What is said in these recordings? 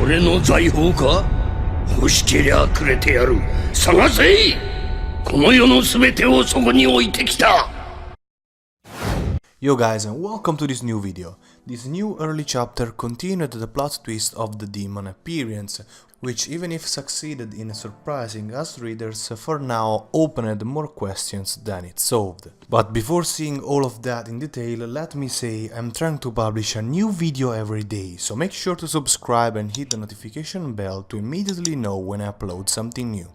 俺の財宝か？欲しけりゃくれてやる。探せ！この世の全てをそこに置いてきた。 Yo guys, and welcome to this new video. This new early chapter continued the plot twist of the demon appearance, which even if succeeded in surprising us readers, for now opened more questions than it solved. But before seeing all of that in detail, let me say I'm trying to publish a new video every day, so make sure to subscribe and hit the notification bell to immediately know when I upload something new.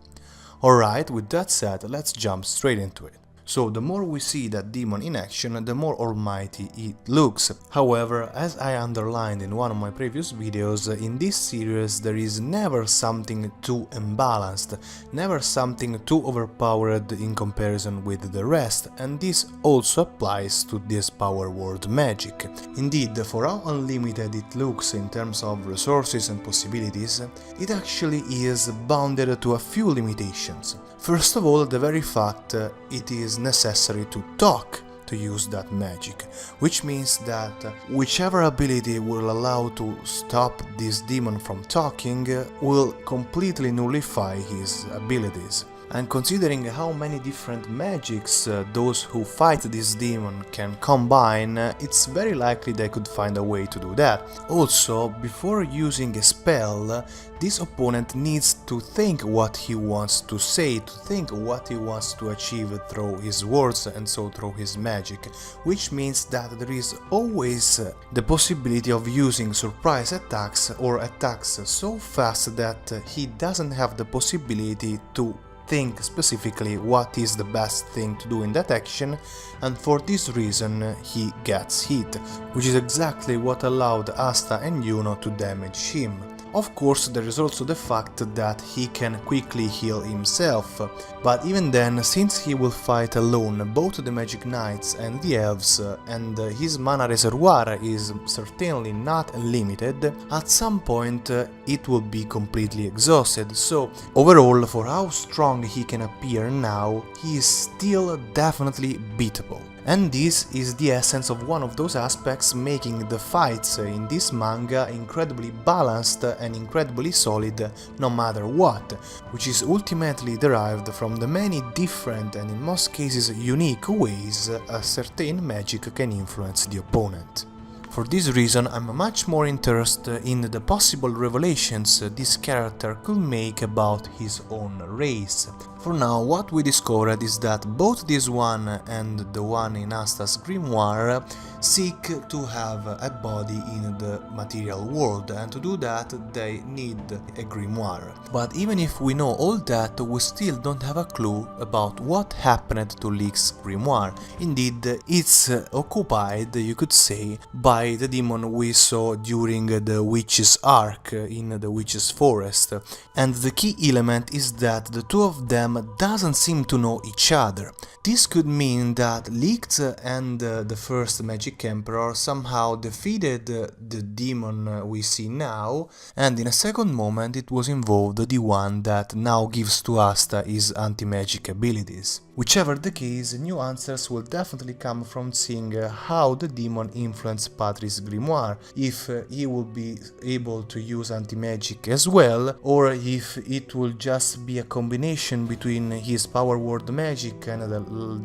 Alright, with that said, let's jump straight into it. So the more we see that demon in action, the more almighty it looks. However, as I underlined in one of my previous videos, in this series there is never something too imbalanced, never something too overpowered in comparison with the rest, and this also applies to this power word magic. Indeed, for how unlimited it looks in terms of resources and possibilities, it actually is bounded to a few limitations. First of all, the very fact it is necessary to talk to use that magic, which means that whichever ability will allow to stop this demon from talking will completely nullify his abilities. And considering how many different magics those who fight this demon can combine, it's very likely they could find a way to do that. Also, before using a spell, this opponent needs to think what he wants to say, to think what he wants to achieve through his words and so through his magic, which means that there is always the possibility of using surprise attacks or attacks so fast that he doesn't have the possibility to think specifically what is the best thing to do in that action, and for this reason he gets hit, which is exactly what allowed Asta and Yuno to damage him. Of course, there is also the fact that he can quickly heal himself, but even then, since he will fight alone both the Magic Knights and the Elves, and his mana reservoir is certainly not unlimited, at some point it will be completely exhausted, so overall, for how strong he can appear now, he is still definitely beatable. And this is the essence of one of those aspects making the fights in this manga incredibly balanced and incredibly solid no matter what, which is ultimately derived from the many different and in most cases unique ways a certain magic can influence the opponent. For this reason, I'm much more interested in the possible revelations this character could make about his own race. For now, what we discovered is that both this one and the one in Asta's grimoire seek to have a body in the material world, and to do that they need a grimoire. But even if we know all that, we still don't have a clue about what happened to Licht's grimoire. Indeed, it's occupied, you could say, by the demon we saw during the witch's arc in the witch's forest, and the key element is that the two of them doesn't seem to know each other. This could mean that Licht and the first Magic Emperor somehow defeated the demon we see now, and in a second moment it was involved the one that now gives to Asta his anti-magic abilities. Whichever the case, new answers will definitely come from seeing how the demon influenced Patri's grimoire, if he will be able to use anti-magic as well, or if it will just be a combination between his power word magic and the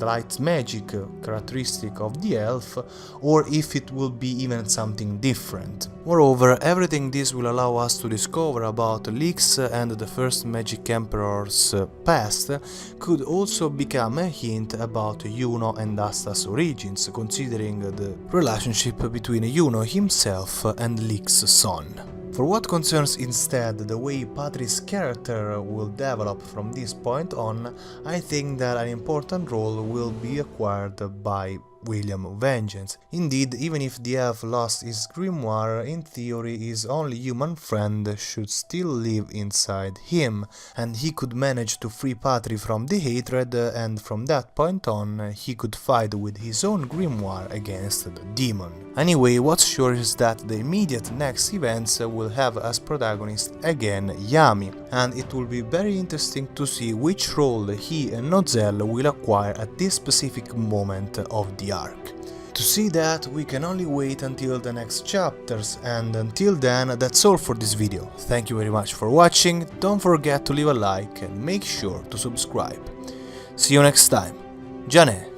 light magic characteristic of the elf, or if it will be even something different. Moreover, everything this will allow us to discover about Licht's and the first Magic Emperor's past could also become a hint about Yuno and Asta's origins, considering the relationship between Yuno himself and Licht's son. For what concerns instead the way Patri's character will develop from this point on, I think that an important role will be acquired by William Vengeance. Indeed, even if the elf lost his grimoire, in theory his only human friend should still live inside him, and he could manage to free Patri from the hatred, and from that point on he could fight with his own grimoire against the demon. Anyway, what's sure is that the immediate next events will have as protagonist again Yami, and it will be very interesting to see which role he and Nozel will acquire at this specific moment of the arc. To see that, we can only wait until the next chapters, and until then, that's all for this video. Thank you very much for watching, don't forget to leave a like and make sure to subscribe. See you next time. Jane!